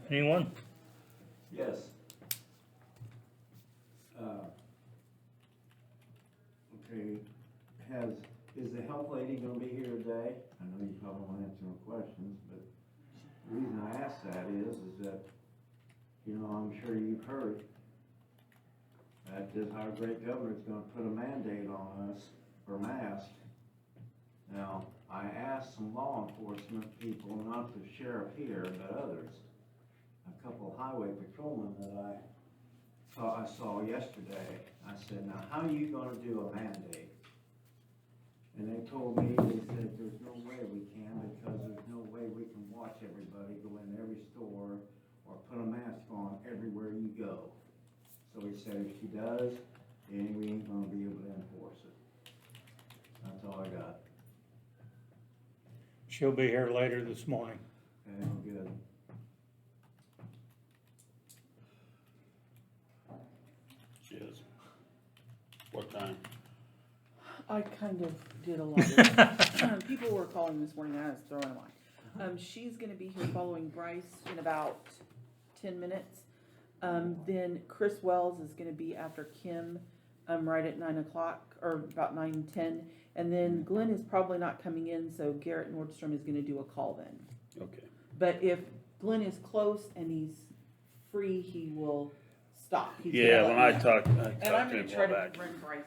Anyone? Yes. Okay, is the health lady gonna be here today? I know you probably won't answer my questions, but the reason I ask that is that, you know, I'm sure you've heard that our great governor's gonna put a mandate on us for masks. Now, I asked some law enforcement people, not the sheriff here, but others, a couple of highway patrolmen that I saw yesterday. I said, now how are you gonna do a mandate? And they told me, they said, there's no way we can, because there's no way we can watch everybody go in every store or put a mask on everywhere you go. So he said, if she does, then we ain't gonna be able to enforce it. That's all I got. She'll be here later this morning. Okay, good. She is. What time? I kind of did a lot of, people were calling this morning, I was throwing them on. She's gonna be here following Bryce in about 10 minutes. Then Chris Wells is gonna be after Kim, right at 9 o'clock, or about 9:10. And then Glenn is probably not coming in, so Garrett Nordstrom is gonna do a call then. Okay. But if Glenn is close and he's free, he will stop. He's gonna Yeah, let when me I know. talked And I'm to him gonna a try while to back. bring Bryce.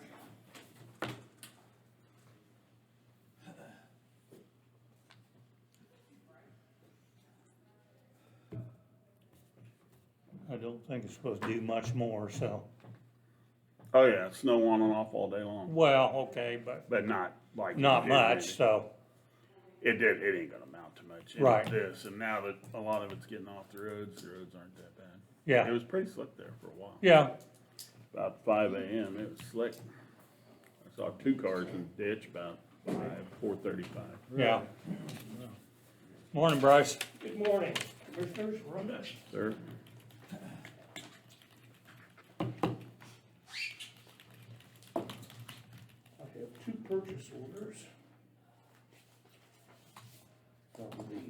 I don't think it's supposed to do much more, so. Oh, yeah, snow on and off all day long, Well, okay, but not like. it not did much, really. so, It ain't gonna amount to much. It Right. This, and now that a lot of it's getting off the roads aren't that bad. yeah, It was pretty slick there for a while. yeah, About 5 a.m., it was slick. I saw 2 cars in the ditch about 4:35. yeah. Morning, Bryce. Good morning, Commissioners, Rhonda. Sir, I have 2 purchase orders of the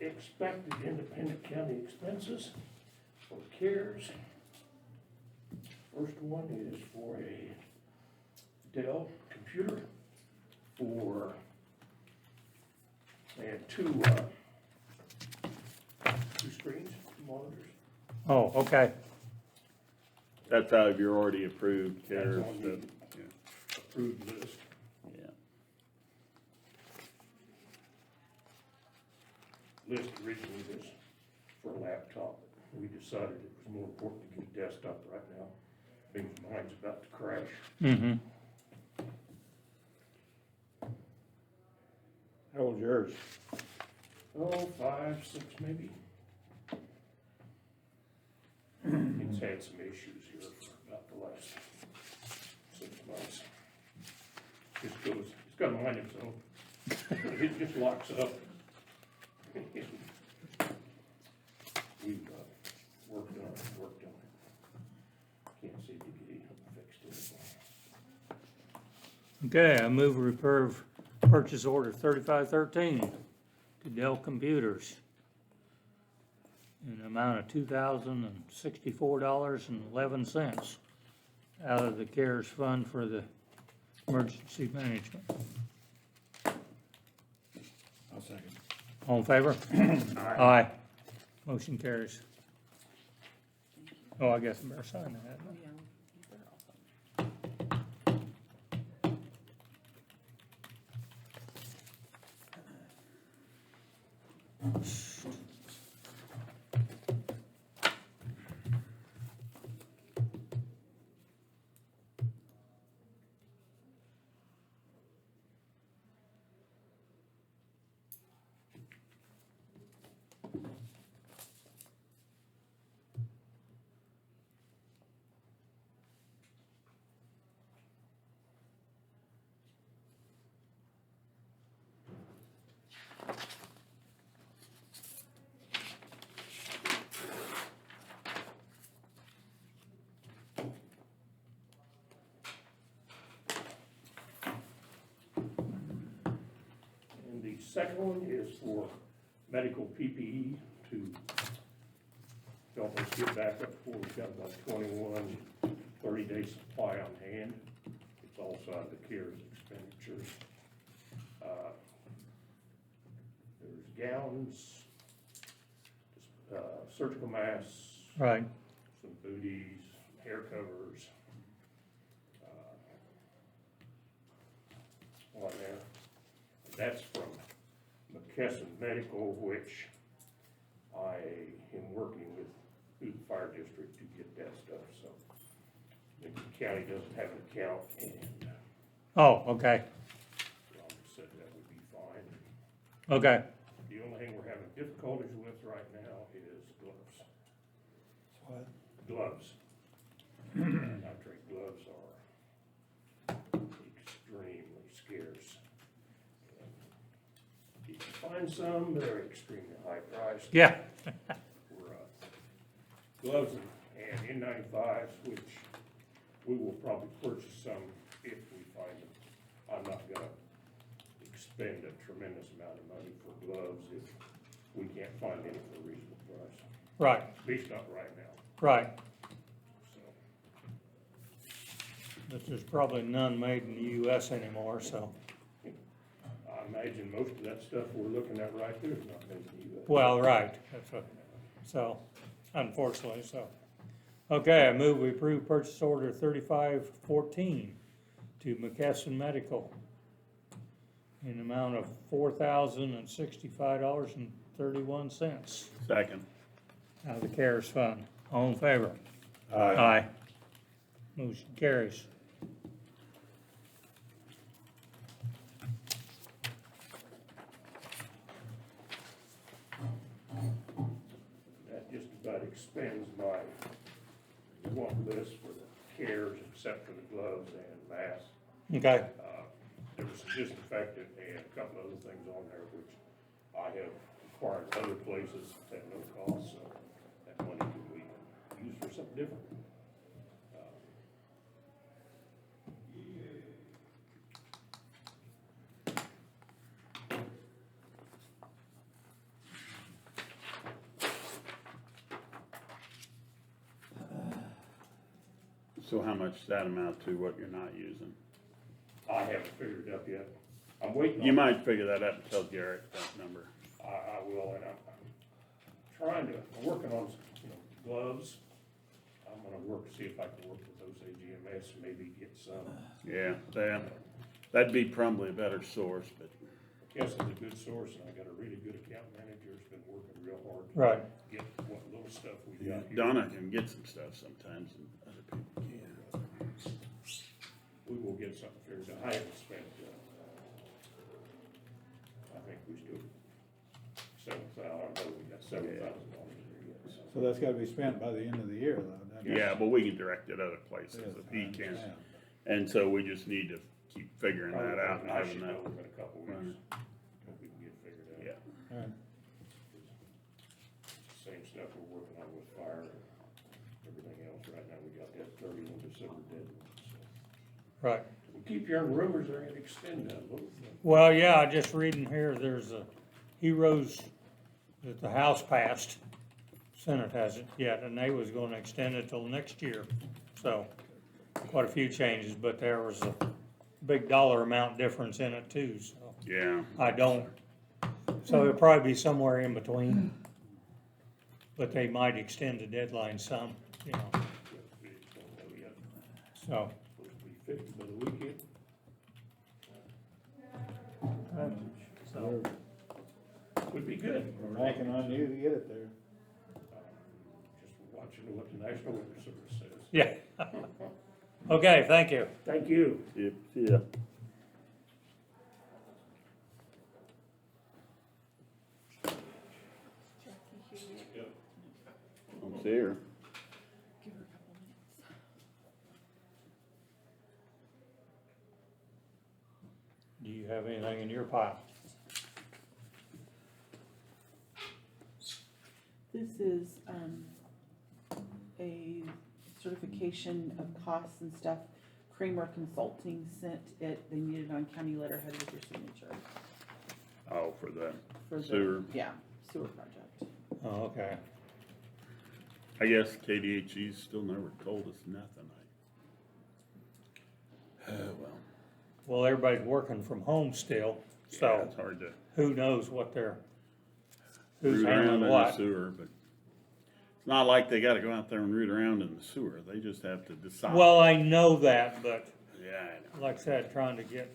expected independent county expenses for CARES. First one is for a Dell computer for, they had 2 screens, 2 monitors. Oh, okay, that's out of your already approved CARES That's on stuff. the approved list. Yeah. List originally was for a laptop. We decided it was more important to get a desktop right now, because mine's about to crash. mm-hmm. How old's yours? Oh, 5, 6 maybe. It's had some issues here for about the last 6 months. Just goes, it's got a mind of its own. It just locks up. We've worked on it. Can't seem to get it fixed anymore. Okay, I move to approve purchase order 3513 to Dell Computers in an amount of $2,064.11 out of the CARES Fund for the emergency management. I'll second. All in favor? Aye. Motion carries. Oh, I guess I better sign that. Oh, yeah, they're awesome. And the second one is for medical PPE to help us get back up before we've got about 21, 30-day supply on hand. It's also out of the CARES expenditures. There's gowns, surgical masks, Right, some booties, hair covers, on there. That's from McKesson Medical, which I am working with through the fire district to get that stuff, so. The county doesn't have an account, and oh, okay, Ron said that would be fine. okay, The only thing we're having difficulties with right now is gloves. What? Gloves. Nitrate gloves are extremely scarce. And you can find some, but they're extremely high priced. yeah, For gloves and N95s, which we will probably purchase some if we find them. I'm not gonna expend a tremendous amount of money for gloves if we can't find any for a reasonable price. right, At least not right now, right. so. But there's probably none made in the US anymore, so, I imagine most of that stuff we're looking at right there is not made in the US. well, right, that's what, so, unfortunately, so. Okay, I move we approve purchase order 3514 to McKesson Medical in the amount of $4,065.31 Second. out of the CARES fund. All in favor? Aye. Motion carries. That just about expends my want list for the CARES, except for the gloves and masks. Okay, There was some disinfectant and a couple other things on there which I have acquired other places at no cost, so that money can be used for something different. So how much does that amount to what you're not using? I haven't figured it up yet. I'm waiting on. You might figure that out and tell Garrett that number. I will, and I'm trying to, I'm working on, gloves. I'm gonna work, see if I can work with those AGMS, maybe get some. Yeah, that'd be probably a better source, but Yes, it's a good source, and I got a really good account manager, who's been working real hard. to right, Get what little stuff we got here. Donna can get some stuff sometimes and other people can't. We will get something figured out. I haven't spent, I think we still, we got $7,000 there yet, so. So that's gotta be spent by the end of the year, though, doesn't it? Yeah, but we can direct it other places Yes, if I he can. understand. And so we just need to keep figuring that out and I having should that. know in a couple weeks, Right. if we can get it figured out. Yeah. All right. Same stuff we're working on with fire and everything else. Right now, we got that 31 December deadline, so. right. We keep hearing rumors they're gonna extend that a little bit. Well, yeah, I just reading here, there's a heroes that the House passed, Senate hasn't yet, and they was gonna extend it till next year. So, quite a few changes, but there was a big dollar amount difference in it too, so Yeah, I don't, so it'll probably be somewhere in between. But they might extend the deadline some, We don't know yet. so. Supposed to be 50 by the weekend. So, Would be good. We're banking on you to get it there. Just watching what the National Weather Service says. yeah. Okay, thank you. Thank you. yep, yeah. I'm here. Give her a couple minutes. Do you have anything in your pile? This is, a certification of costs and stuff. Kramer Consulting sent it, they need it on county letterhead with your signature. Oh, for the For the- sewer. Yeah, sewer project. Oh, okay. I guess KDHE's still never told us nothing. Well. Well, everybody's working from home still, Yeah, so it's hard to who knows what who's root around in handling the what. sewer, but it's not like they gotta go out there and root around in the sewer. They just have to decide. Well, I know that, but Yeah, I know. like I said, trying to get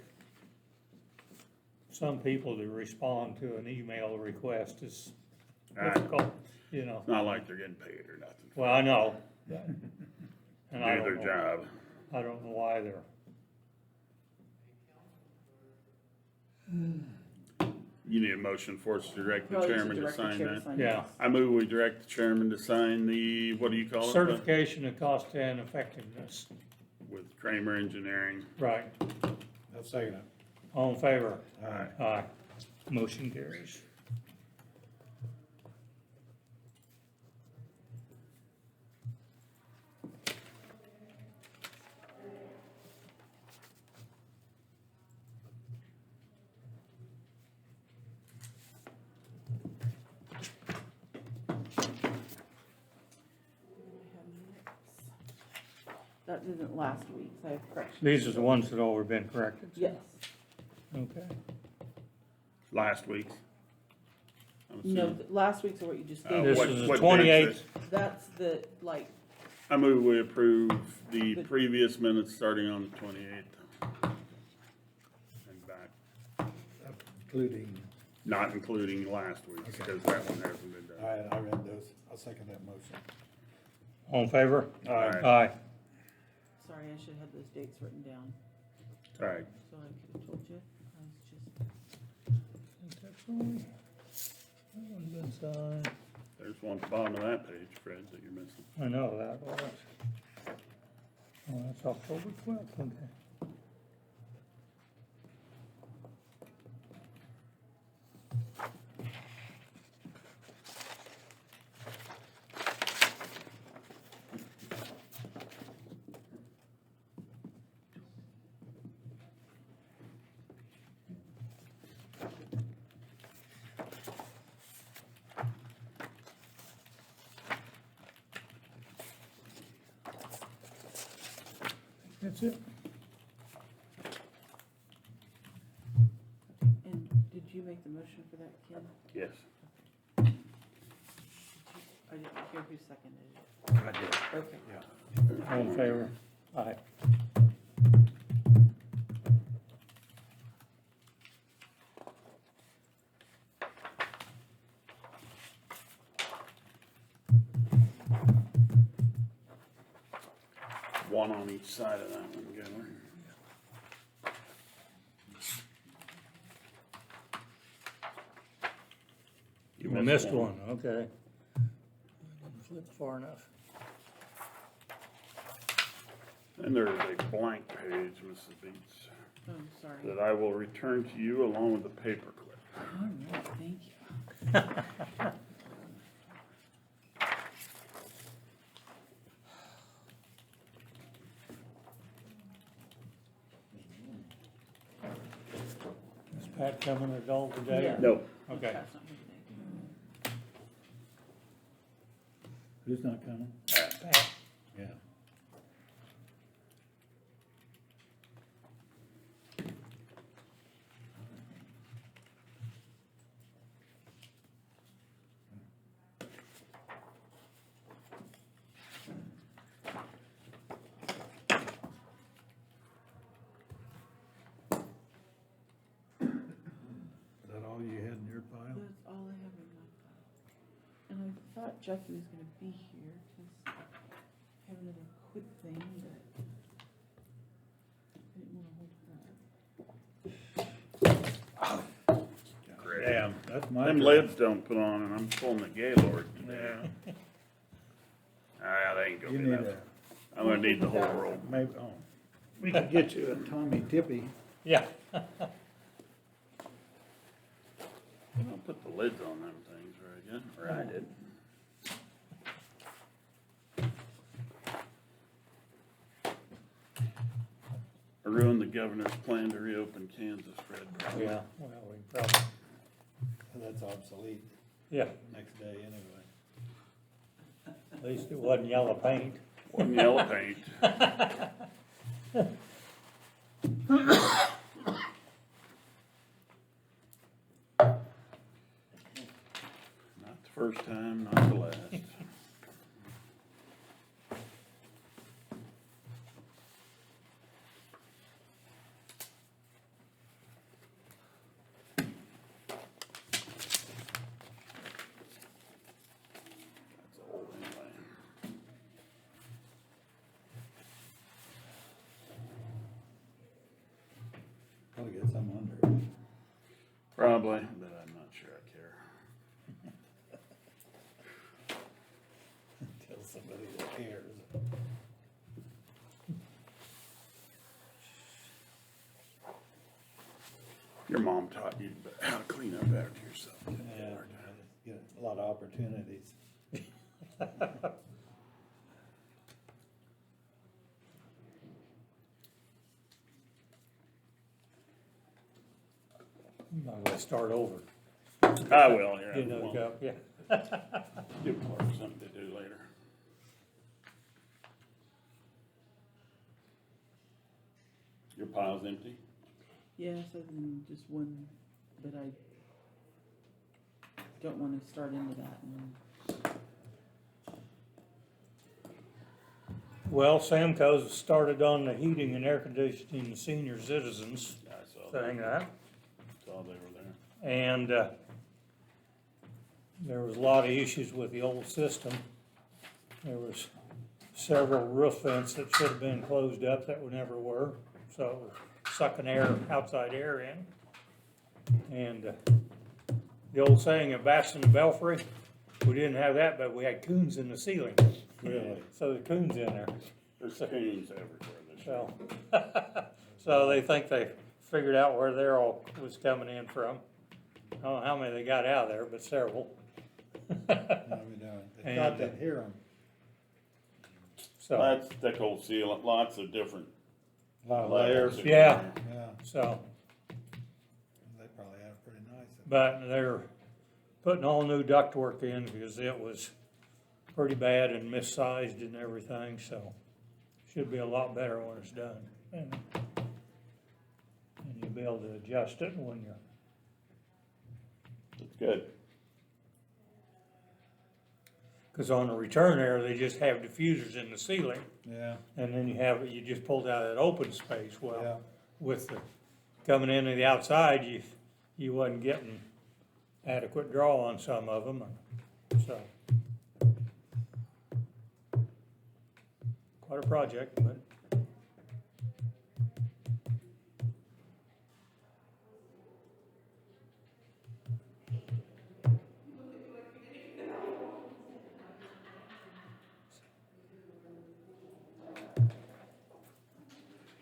some people to respond to an email request is I know. difficult, you know. It's not like they're getting paid or nothing. Well, I know. Do And I their don't know, job. I don't know why they're, You need a motion for us to direct the Probably just chairman to direct the sign chair to that? sign yeah. this. I move we direct the chairman to sign the, what do you call it? Certification of cost and effectiveness. With Kramer Engineering. Right. I'll second it. All in favor? Aye. Aye. Motion carries. That isn't last week's, I have corrections. These are the ones that already been corrected. Yes, Okay. Last week's. I'm no, assuming. last week's are what you just gave This me. what- is the what date's 28th. That's the, like, I move we approve the The- previous minutes starting on the 28th. And back, Including, not including last week's, Okay. because that one hasn't been done. I read those. I'll second that motion. All in favor? Aye. Aye. sorry, I should have those dates written down, All right, so I could have told you. I was just, That's one. That one's been signed. there's one at the bottom of that page, Fred, that you're missing. I know that was. Oh, that's October 12th, okay. That's it. and did you make the motion for that, Ken? Yes. I didn't hear who seconded it. I did. Okay. Yeah. All in favor? Aye. One on each side of that one, Governor. You missed one, okay. Didn't flip far enough. And there's a blank page, Mrs. Beats, Oh, sorry. that I will return to you along with the paperclip. All right, thank you. Is Pat coming at all today? Yeah. No. Okay. That's not here today. Who's not coming? Pat. Yeah. Is that all you had in your pile? That's all I have in my file. And I thought Jackie was gonna be here, cause I have another quick thing, but I didn't wanna hold her up. Great. Damn, that's my. Them turn. lids don't put on, and I'm pulling the Gaylord today. Ah, they ain't gonna You be need enough. a, I'm gonna need the whole roll. maybe, oh, we could get you a Tommy Tippy. Yeah. I'll put the lids on them things right again, or I did. I ruined the governor's plan to reopen Kansas, Fred. Yeah, well, we probably, That's obsolete. Yeah, next day anyway. at least it wasn't yellow paint. Wasn't yellow paint. Not the first time, not the last. That's old anyway. Probably get some under it. Probably, but I'm not sure I care. Tell somebody that cares. Your mom taught you how to clean up after yourself. Yeah, I just get a lot of opportunities. I'm gonna start over. I will, yeah. Get another Well, cup, yeah. give Clark something to do later. Your pile's empty? Yes, other than just one, but I don't wanna start into that and Well, Samco's started on the heating and air conditioning the senior citizens I saw thing, that. that. Saw they were there. And, there was a lot of issues with the old system. There was several roof vents that should have been closed up that never were, so it was sucking air, outside air in. And, the old saying of Bastion and Belfry, we didn't have that, but we had coons in the ceiling. Really? So the coons in there, There's coons everywhere this year. so. So they think they figured out where they're all was coming in from. I don't know how many they got out of there, but several. No, we don't. They thought they'd hear them. So, That's thick old sealant, lots of different A lot of layers. layers. in Yeah. there. Yeah, so, they probably have it pretty nice. but they're putting all new ductwork in because it was pretty bad and missized and everything, so should be a lot better when it's done. And you'll be able to adjust it when you're, It's good. cause on the return air, they just have diffusers in the ceiling. Yeah, And then you just pulled out that open space, yeah. well, with the, coming into the outside, you wasn't getting adequate draw on some of them, so. Quite a project, but.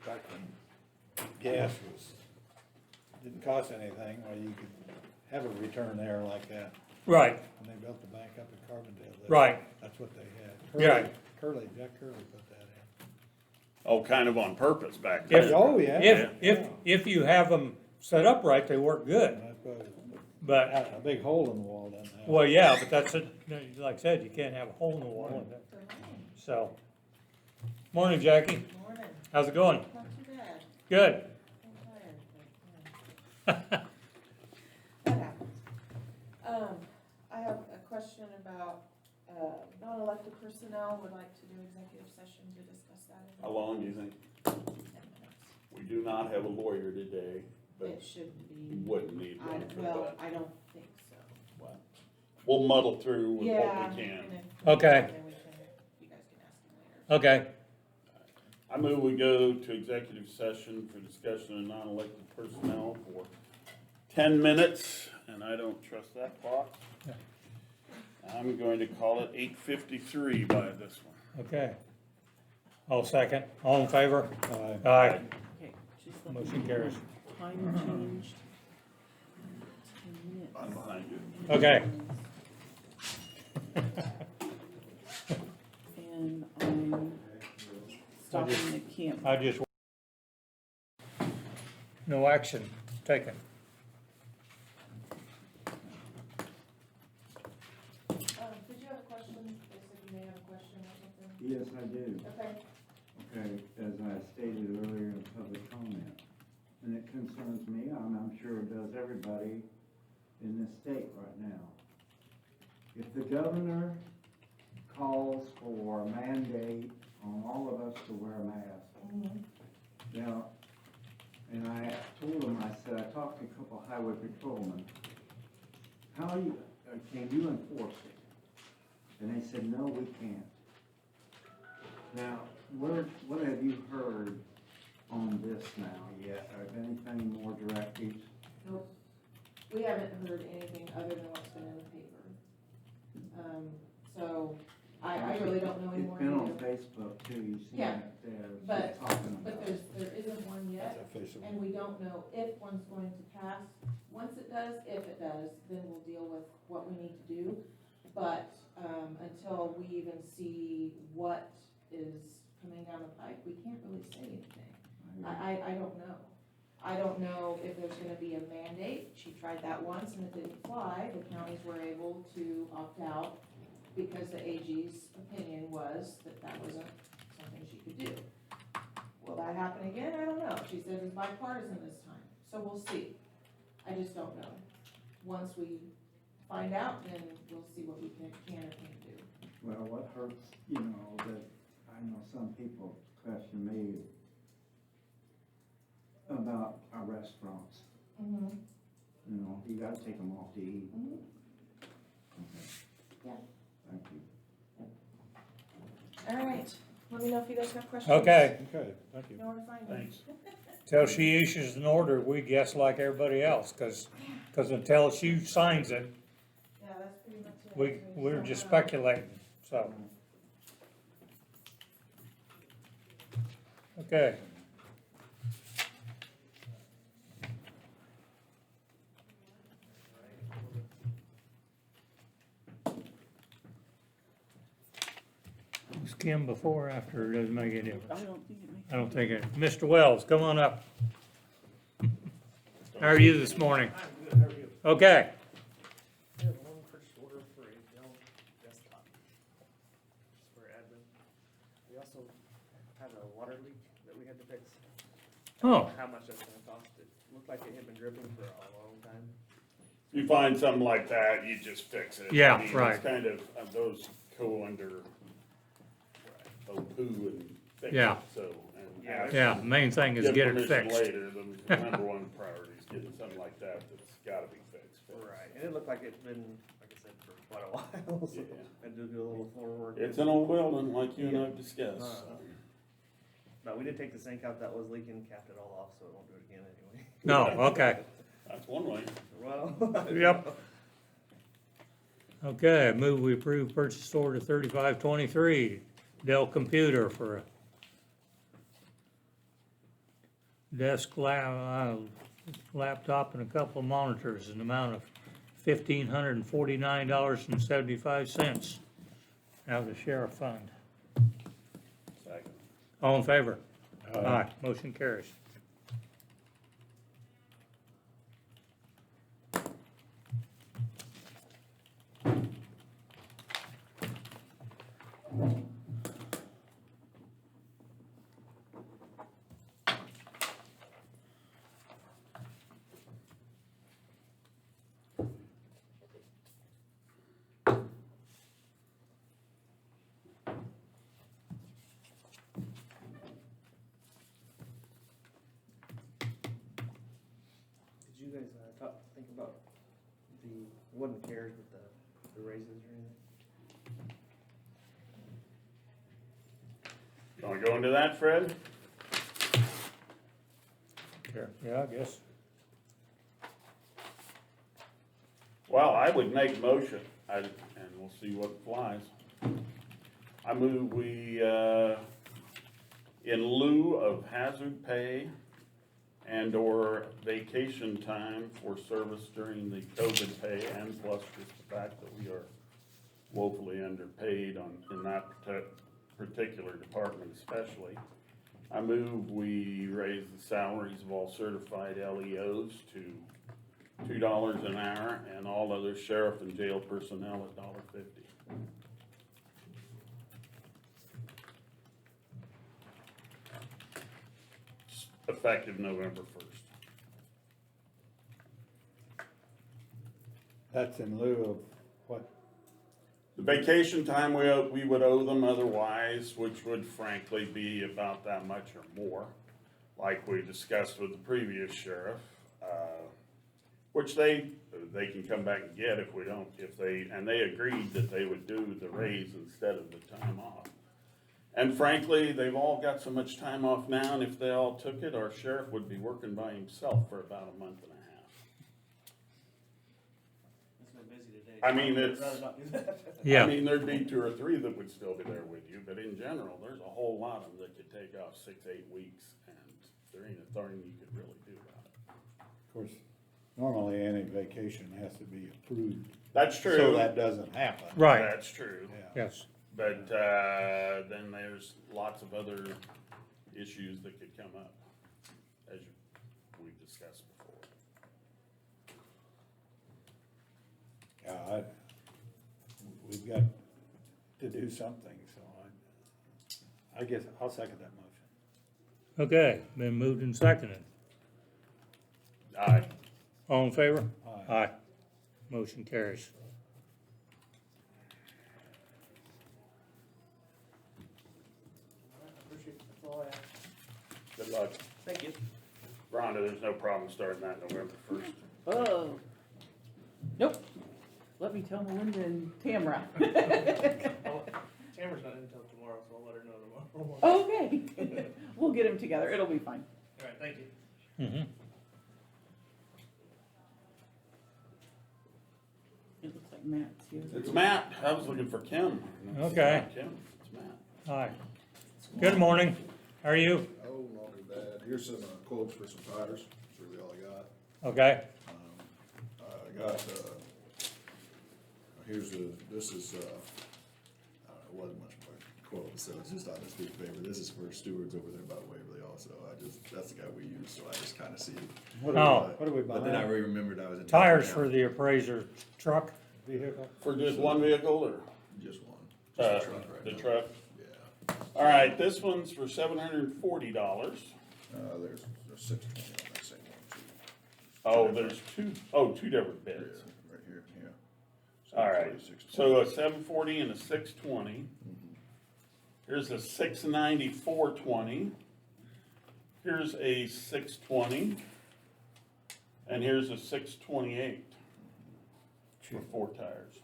Back when gas didn't cost anything, well, you could have a return air like that. Right, When they built the bank up in Carbondale. right, That's what they had. Yeah. Jack Curley put that in. Oh, kind of on purpose back If- then. Oh, yeah. if you have them set up right, they work good, I suppose, but, a big hole in the wall doesn't help. well, yeah, but that's it, like I said, you can't have a hole in the wall in it, so. Morning, Jackie, Morning, how's it going? not too bad, Good. I'm tired, but, yeah. That happens. I have a question about, non-elected personnel, would like to do executive session to discuss that. How long do you think? 10 minutes. We do not have a lawyer today, but It shouldn't we be, wouldn't need one for well, that. I don't think so. Well, we'll muddle through with Yeah, what we can. and if- Okay. then we can, you guys can ask him later. Okay, I move we go to executive session for discussion of non-elected personnel for 10 minutes, and I don't trust that clock. Yeah. I'm going to call it 8:53 by this one. okay. All second, all in favor? Aye. Aye, okay, just let me motion know. carries. Time changed. 10 minutes. I'm behind you. Okay. And I'm stopping the camera. I just. No action taken. question or something? Yes, I do. Okay. Okay, as I stated earlier in public comment, and it concerns me, I'm sure it does everybody in this state right now. If the governor calls for a mandate on all of us to wear a mask, now, and I told him, I said, I talked to a couple highway patrolmen, can you enforce it? And they said, no, we can't. Now, what have you heard on this now yet? Are there anything more directives? Nope. We haven't heard anything other than what's been in the paper. So, I really don't know It's anymore been on either. Facebook too, you've seen Yeah, it there, but- talking But about there isn't one yet, That's official. and we don't know if one's going to pass. Once it does, if it does, then we'll deal with what we need to do. But, until we even see what is coming down the pike, we can't really say anything. I don't know. I don't know if there's gonna be a mandate. She tried that once and it didn't fly. The counties were able to opt out because the AG's opinion was that that wasn't something she could do. Will that happen again? I don't know. She said it's bipartisan this time, so we'll see. I just don't know. Once we find out, then we'll see what we can or can't do. Well, what hurts, that I know some people question me about our restaurants. You gotta take them off to eat. Okay. Yeah. Thank you. All right, let me know if you guys have questions. Okay, Okay, thank you. You know where to find me. Thanks. till she issues an order, we guess like everybody else, cause until she signs it, Yeah, that's pretty much it. we're just speculating, so. Okay. Was Kim before or after, it doesn't make any difference. I don't think it makes. I don't think it, Mr. Wells, come on up. How are you this morning? I'm good, how are you? Okay, I have one purchase order for a Dell desktop. Just for admin. We also have a water leak that we had to fix. I don't Oh. know how much that's gonna cost. It looked like it had been dripping for a long time. You find something like that, you just fix it. Yeah, I mean, right. It's kind of, those go under OPU and fix it, Yeah. so. and Yeah. yeah, the main thing is get it permission fixed. Later, the number one priority is getting something like that that's gotta be fixed. Right, and it looked like it'd been, like I said, for quite a while, so Yeah. I had to do a little floor work. It's an old building, like you and Yeah. I've discussed, so. But we did take the sink out that was leaking, capped it all off, so it won't do it again anyway. No, okay, That's one way. Well. Yep. okay, move we approve purchase order 3523, Dell computer for a desk laptop and a couple of monitors in the amount of $1,549.75 out of the sheriff fund. Second. All in favor? Aye, motion carries. Did you guys, think about the, wasn't cares with the raises or anything? Wanna go into that, Fred? Yeah, I guess. Well, I would make a motion, and we'll see what flies. I move we, in lieu of hazard pay and/or vacation time for service during the COVID pay, and plus just the fact that we are woefully underpaid in that particular department especially, I move we raise the salaries of all certified LEOs to $2 an hour, and all other sheriff and jail personnel at $1.50. effective November 1st. That's in lieu of what? The vacation time we would owe them otherwise, which would frankly be about that much or more, like we discussed with the previous sheriff, which they can come back and get if we don't, and they agreed that they would do the raise instead of the time off. And frankly, they've all got so much time off now, and if they all took it, our sheriff would be working by himself for about a month and a half. It's been busy today. I mean, I'd it's- rather not do that. Yeah. I mean, there'd be 2 or 3 that would still be there with you, but in general, there's a whole lot of them that could take off 6, 8 weeks, and there ain't a thing you could really do about it. Of course, normally any vacation has to be approved, That's true. so that doesn't happen. Right, That's true. Yeah. yes. But, then there's lots of other issues that could come up, as we've discussed before. Yeah, we've got to do something, so I guess I'll second that motion. Okay, been moved and seconded. Aye. All in favor? Aye. Aye. Motion carries. All right, I appreciate it. That's all I have. Good luck. Thank you. Rhonda, there's no problem starting that November 1st. Oh, nope. Let me tell Melinda and Tamara. Oh, Tamara's not in until tomorrow, so I'll let her know tomorrow. Okay, we'll get them together, it'll be fine. All right, thank you. Mm-hmm. It looks like Matt's here. It's Matt. I was looking for Kim. It's Okay. not Kim, it's Matt. Hi. Good morning. How are you? Oh, not too bad. Here's some quotes for some tires. That's really all I got. Okay, I got, here's this is, it wasn't much more quote, so it's just on this big paper. This is for stewards over there by Waverly also. That's the guy we use, so I just kinda see. What Oh. are we But then I buying? remembered I was in. tires for the appraiser truck? Vehicle? For just one vehicle, or? Just one. Just the truck right The now. truck? Yeah. All right, this one's for $740. There's 620 on that same one too. Oh, there's two different Yeah, bids. right here, yeah. All right, 620. so a 740 and a 620. Here's a 690, 420. Here's a 620. And here's a 628 for 4 tires.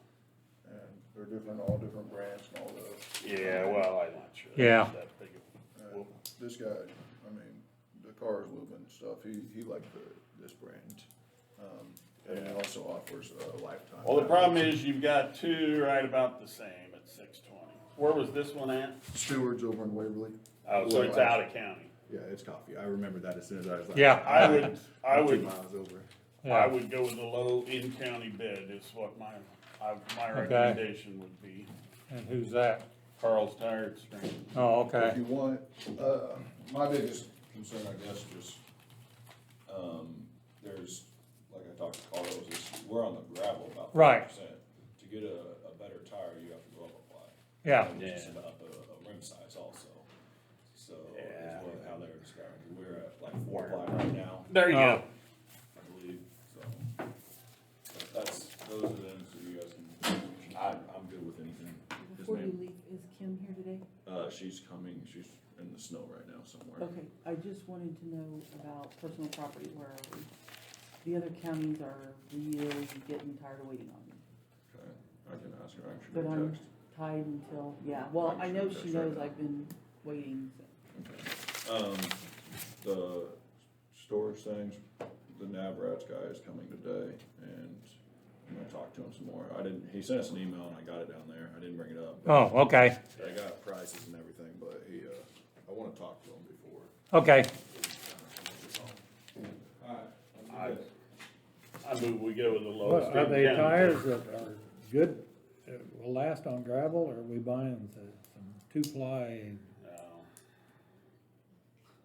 And they're different, all different brands and all those. Yeah, well, I'm not sure. Yeah. That big of- well, This guy, I mean, the cars moving and stuff, he liked this brand. And he also offers a lifetime. Well, the problem is you've got 2 right about the same at 620. Where was this one at? Stewards over in Waverly. Oh, so it's out of county. Yeah, it's coffee. I remember that as soon as I was like. Yeah. I I'm 2 would, miles over. I Yeah. would go with the low in-county bid is what my Okay. recommendation would be. And who's that? Carl's Tire Exchange. Oh, If okay. you want, my biggest concern, I guess, just, there's, like I talked to Carlos, is we're on the gravel about Right. 50%. To get a better tire, you have to go up a ply. Yeah. And just Yeah. about a rim size also. So, Yeah. is how they were describing it. We're at like 4 ply right now, There you Oh. go. I believe, so. But those are them, so you guys can, I'm good with anything. Yes, Before you ma'am. leave, is Kim here today? She's coming, she's in the snow right now somewhere. Okay, I just wanted to know about personal property, where are we? The other counties are really getting tired of waiting on me. Okay, I can ask her, actually, But I'm text. tied until, yeah, well, I know she knows I've been waiting, so. The storage things, the Navrats guy is coming today, and I'm gonna talk to him some more. He sent us an email and I got it down there, I didn't bring it up. but Oh, okay, I got prices and everything, but I wanna talk to him before. okay. Alright. I move we go with the lowest. Are they in-county tires bid. that are good, will last on gravel, or are we buying some 2-ply No.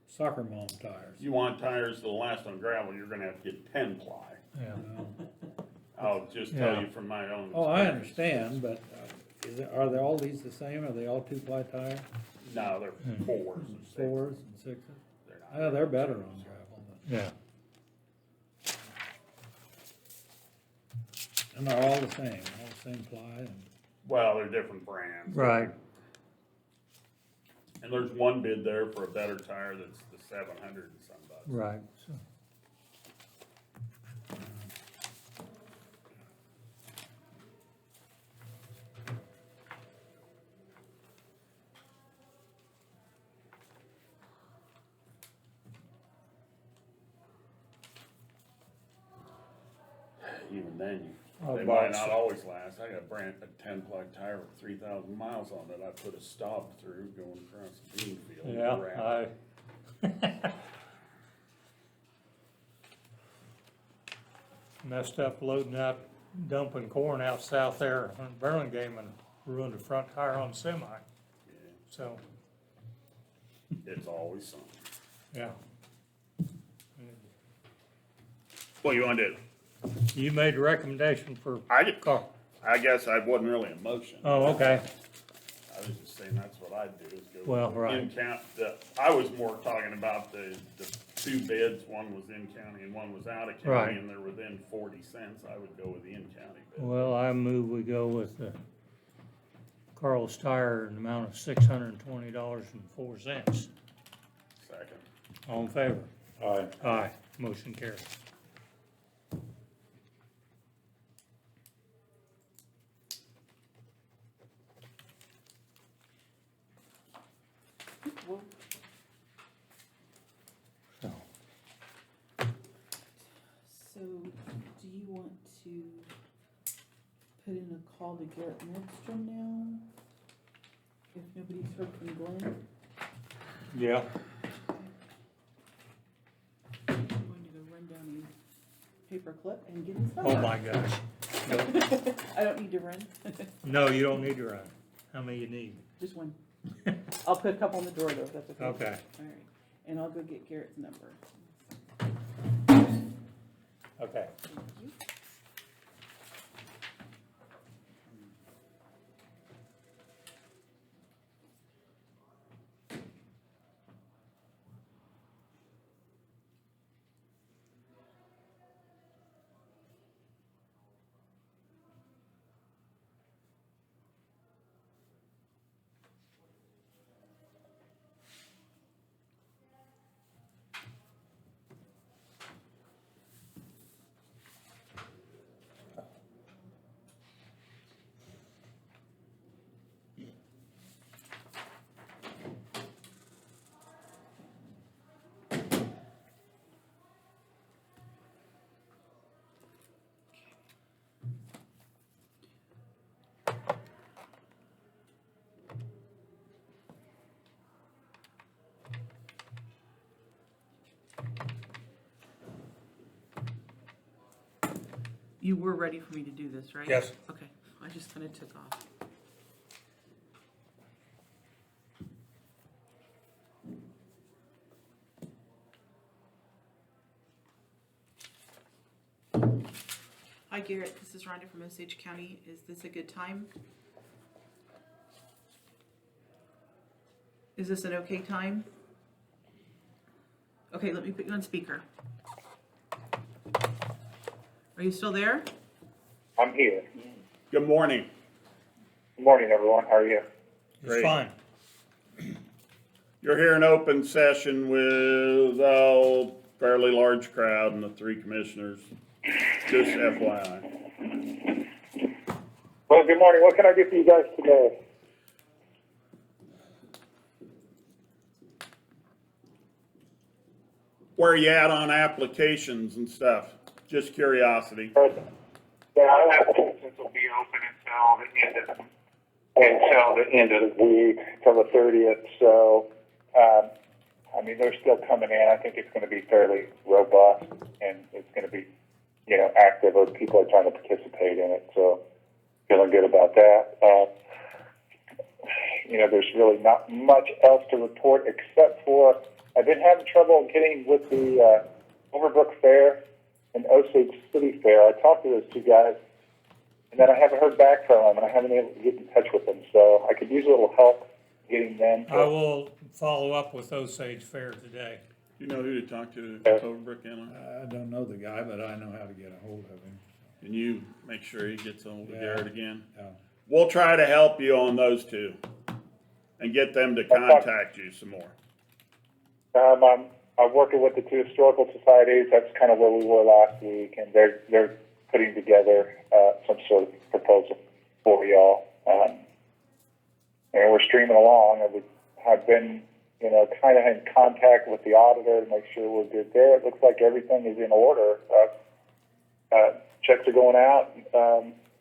soccer mom tires? You want tires that'll last on gravel, you're gonna have to get 10 ply. Yeah. I'll just tell Yeah. you from my own. Oh, I experience. understand, but are they all these the same? Are they all 2-ply tires? No, they're 4s and 6s. 4s and 6s? They're not They're better on gravel, but, Yeah. and they're all the same ply and. Well, they're different brands. Right. And there's one bid there for a better tire that's the 700 and some bucks. Right. So, Even then, Oh, they might box. not always last. I got a 10-plug tire with 3,000 miles on it. I put a stop through going across the bean field. yeah, I messed up loading out, dumping corn out south there in Burlingame and ruined the front tire on the semi. Yeah, So, it's always something. yeah. What you want to do? You made a recommendation for car. I guess I wasn't really a motion. Oh, okay. I was just saying that's what I'd do is go. Well, right. In count, I was more talking about the two bids, one was in county and one was out of Right. county, and they're within 40 cents. I would go with the in county bid. Well, I move we go with the Carl's Tire in the amount of $620.04. Second. All in favor? Aye. Aye. Motion carries. Well, So, so do you want to put in a call to Garrett Nordstrom now? If nobody's heard from Glenn? yeah. I'm going to go run down a paper clip and get his Oh, number. my gosh. I don't need to run, No, you don't need to run. How many you need? just one. I'll put a couple on the door though, if that's okay. Okay. All right, and I'll go get Garrett's number. Okay. Thank you. You were ready for me to do this, right? Yes. Okay, I just kind of took off. Hi Garrett, this is Rhonda from Osage County. Is this a good time? Is this an okay time? Okay, let me put you on speaker. Are you still there? I'm here. Good morning. Good morning, everyone. How are you? It's Great. fine. You're here in open session with a fairly large crowd and the three commissioners. Just FYI. Well, good morning. What can I do for you guys today? Where are you at on applications and stuff? Just curiosity. Yeah, our applications will be open until the end of the week, till the 30th. So, I mean, they're still coming in. I think it's going to be fairly robust, and it's going to be, active, or people are trying to participate in it. So, feeling good about that. There's really not much else to report except for I've been having trouble getting with the Overbrook Fair and Osage City Fair. I talked to those two guys, and then I haven't heard back from them, and I haven't been able to get in touch with them. So I could use a little help getting them. I will follow up with Osage Fair today. You know who to talk to, Overbrook Inlet? I don't know the guy, but I know how to get a hold of him. Can you make sure he gets on with Yeah. Garrett again? Yeah. We'll try to help you on those two and get them to contact you some more. I'm working with the two historical societies. That's kind of where we were last week, and they're putting together some sort of proposal for y'all. And we're streaming along. I've been, kind of in contact with the auditor to make sure we're good there. It looks like everything is in order. Checks are going out.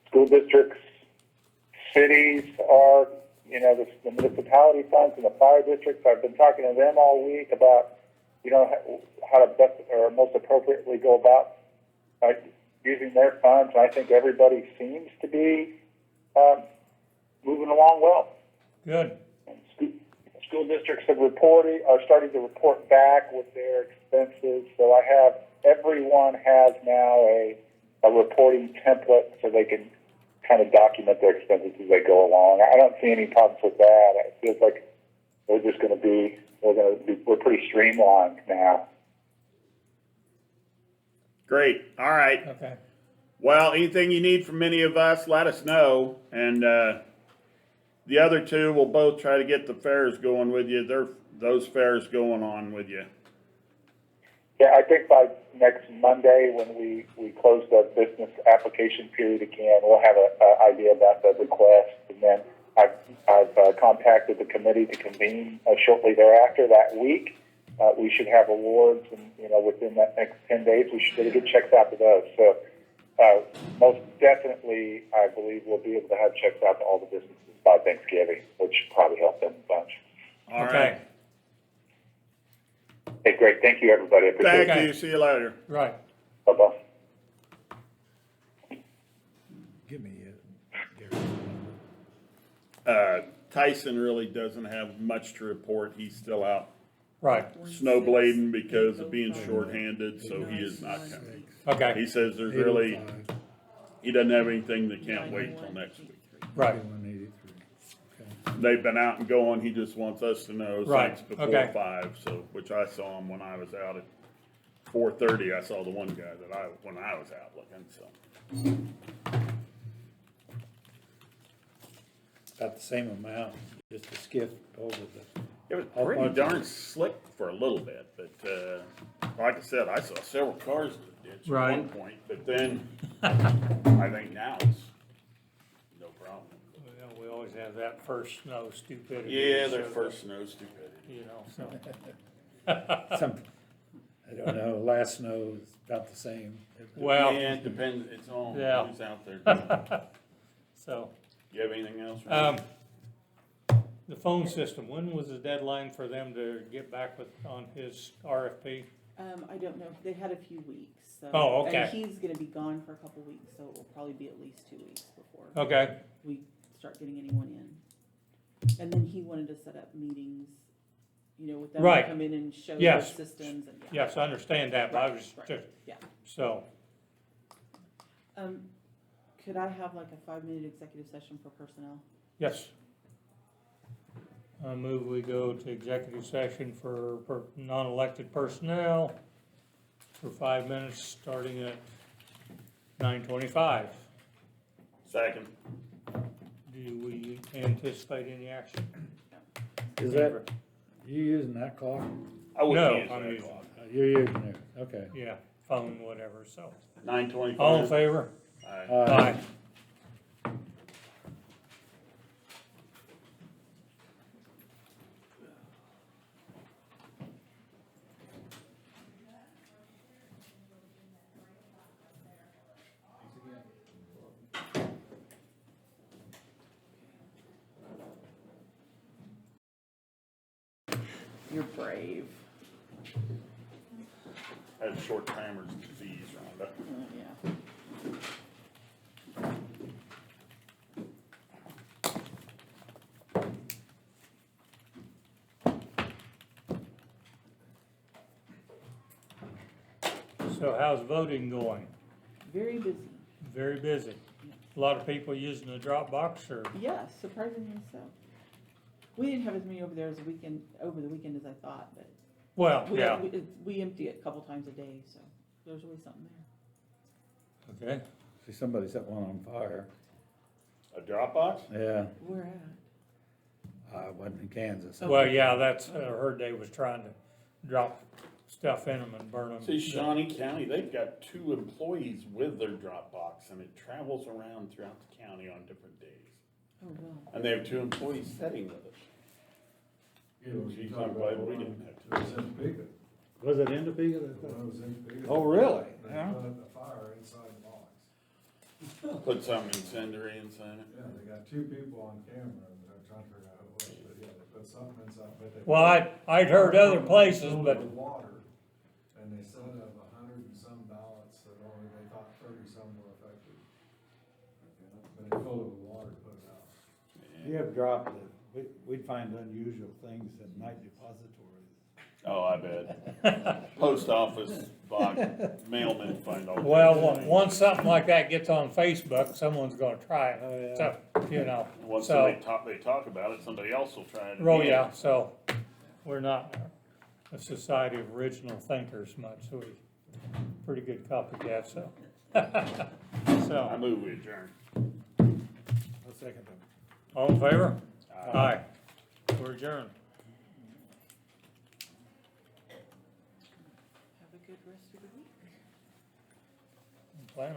School districts, cities are, the municipality funds and the fire districts. I've been talking to them all week about, how to best or most appropriately go about using their funds. And I think everybody seems to be moving along well. Good. School districts are starting to report back with their expenses. So everyone has now a reporting template so they can kind of document their expenses as they go along. I don't see any problems with that. It feels like we're pretty streamlined now. Great, all right. Okay. Well, anything you need from any of us, let us know. And the other two will both try to get the fairs going with you. Those fairs going on with you. Yeah, I think by next Monday, when we close the business application period again, we'll have an idea about the request. And then I've contacted the committee to convene shortly thereafter that week. We should have awards, and within that next 10 days, we should get checks out to those. So most definitely, I believe we'll be able to have checks out to all the businesses by Thanksgiving, which should probably help them a bunch. All Okay. right. Hey, great. Thank you, everybody. I appreciate Thank Okay. you. See you later. Right. it. Bye-bye. Give me Gary's number. Tyson really doesn't have much to report. He's still out Right. snowblading because of being shorthanded, so he is not coming. Okay. He says there's 805, really, he doesn't have anything that can't wait till next week. Right. 8183. Okay. They've been out and going, he just wants us to know Right, since before okay. 5, so, which I saw him when I was out at 4:30, I saw the one guy when I was out looking, so. About the same amount, just a skiff over the. It was How pretty much? darn slick for a little bit, but, like I said, I saw several cars in the ditch at Right. one point, but then, I think now it's no problem. Well, we always have that first snow stupidity. Yeah, their so, first snow stupidity. Some, I don't know, last snow is about the same. Well, Yeah, it depends, it's on Yeah. who's out there doing it. so, You have anything else? Randy? the phone system, when was the deadline for them to get back on his RFP? I don't know, they had a few weeks, so. Oh, okay. And he's gonna be gone for a couple weeks, so it will probably be at least 2 weeks before Okay, we start getting anyone in. And then he wanted to set up meetings, with them to Right. come in and show their Yes. systems and, yes, I understand that, but I was Right, just, yeah. so, Could I have like a 5-minute executive session for personnel? yes. I move we go to executive session for non-elected personnel for 5 minutes, starting at 9:25. Second. Do we anticipate any action? Is that, you using that clock? I wouldn't No, use I'm that using, clock. You're using it, okay. yeah, phone, whatever, so. 9:25. All in favor? Aye. Aye. You're brave. I had short timer's disease, Rhonda. Yeah. So how's voting going? Very busy. Very busy. A lot of people using the Dropbox or, Yes, surprisingly so. We didn't have as many over the weekend as I thought, but Well, We, yeah, we empty it a couple times a day, so there's always something there. okay. See, somebody set one on fire. A Dropbox? Yeah, Where at? I wasn't in Kansas. Well, yeah, that's, I heard they was trying to drop stuff in them and burn them. See, Shawnee County, they've got 2 employees with their Dropbox, and it travels around throughout the county on different days. Oh, well. And they have 2 employees sitting with it. Geez, I'm glad we didn't have to. It was in Topeka. Was it in Topeka? When I was in Topeka. Oh, really? They Yeah. put a fire inside the box. Put something incendiary inside it. Yeah, they got 2 people on camera, and they're trying to figure out who it was, but yeah, they put something inside, but they. Well, I'd heard other places, Filled it but, with water, and they said of 100 and some ballots, that only they thought 30 some were affected. But they filled it with water to put it out. You have dropped it. We'd find unusual things at night depositories. Oh, I bet. Post office box, mailmen find all. well, kinds of things. once something like that gets on Facebook, someone's gonna try Oh, it. yeah. So, you know, Once so, they talk about it, somebody else will try it. oh, again. yeah, so, we're not a society of original thinkers much, so we, pretty good copycats, so. I So, move we adjourn. I'll second them. all in favor? Aye. We're adjourned. Have a good rest of the week. Plan on